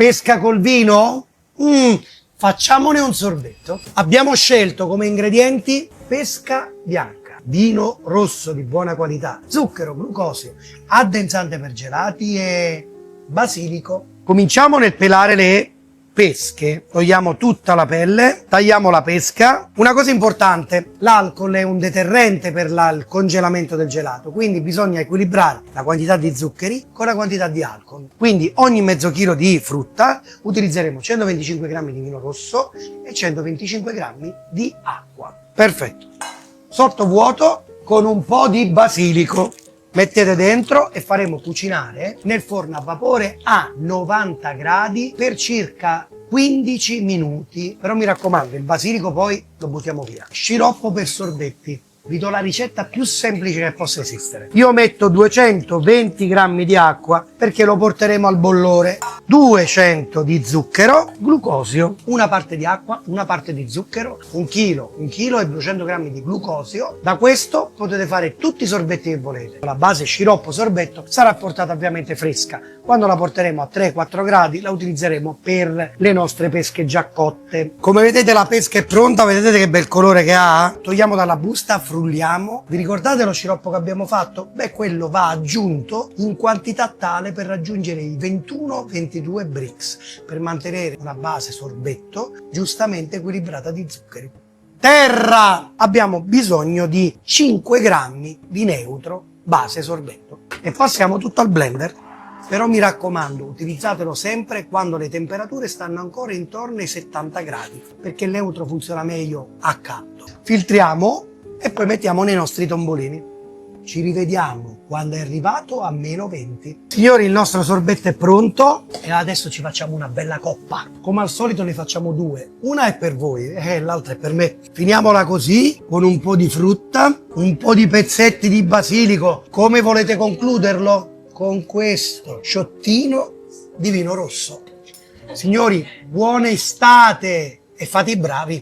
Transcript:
Pesca col vino? Facciamone un sorbetto. Abbiamo scelto come ingredienti pesca bianca, vino rosso di buona qualità, zucchero, glucosio, addensante per gelati e basilico. Cominciamo nel pelare le pesche. Togliamo tutta la pelle, tagliamo la pesca. Una cosa importante, l'alcol è un deterrente per il congelamento del gelato, quindi bisogna equilibrare la quantità di zuccheri con la quantità di alcol. Quindi ogni mezzo chilo di frutta utilizzeremo 125 grammi di vino rosso e 125 grammi di acqua. Perfetto. Sottovuoto con un po' di basilico. Mettete dentro e faremo cucinare nel forno a vapore a 90 gradi per circa 15 minuti. Però mi raccomando, il basilico poi lo buttiamo via. Sciroppo per sorbetti. Vi do la ricetta più semplice che possa esistere. Io metto 220 grammi di acqua perché lo porteremo al bollore. 200 di zucchero, glucosio, una parte di acqua, una parte di zucchero, un chilo e 200 grammi di glucosio. Da questo potete fare tutti i sorbetti che volete. La base sciroppo sorbetto sarà portata ovviamente fresca. Quando la porteremo a 3-4 gradi la utilizzeremo per le nostre pesche già cotte. Come vedete la pesca è pronta, vedete che bel colore che ha? Togliamo dalla busta, frulliamo. Vi ricordate lo sciroppo che abbiamo fatto? Beh, quello va aggiunto in quantità tale per raggiungere i 21-22 Brix, per mantenere una base sorbetto giustamente equilibrata di zuccheri. Terra! Abbiamo bisogno di 5 grammi di neutro base sorbetto. E passiamo tutto al blender. Però mi raccomando, utilizzatelo sempre quando le temperature stanno ancora intorno ai 70 gradi, perché il neutro funziona meglio a caldo. Filtriamo e poi mettiamo nei nostri tombolini. Ci rivediamo quando è arrivato a meno 20. Signori, il nostro sorbetto è pronto e adesso ci facciamo una bella coppa. Come al solito ne facciamo due. Una è per voi e l'altra è per me. Finiamola così, con un po' di frutta, un po' di pezzetti di basilico. Come volete concluderlo? Con questo sciottino di vino rosso. Signori, buona estate e fate i bravi!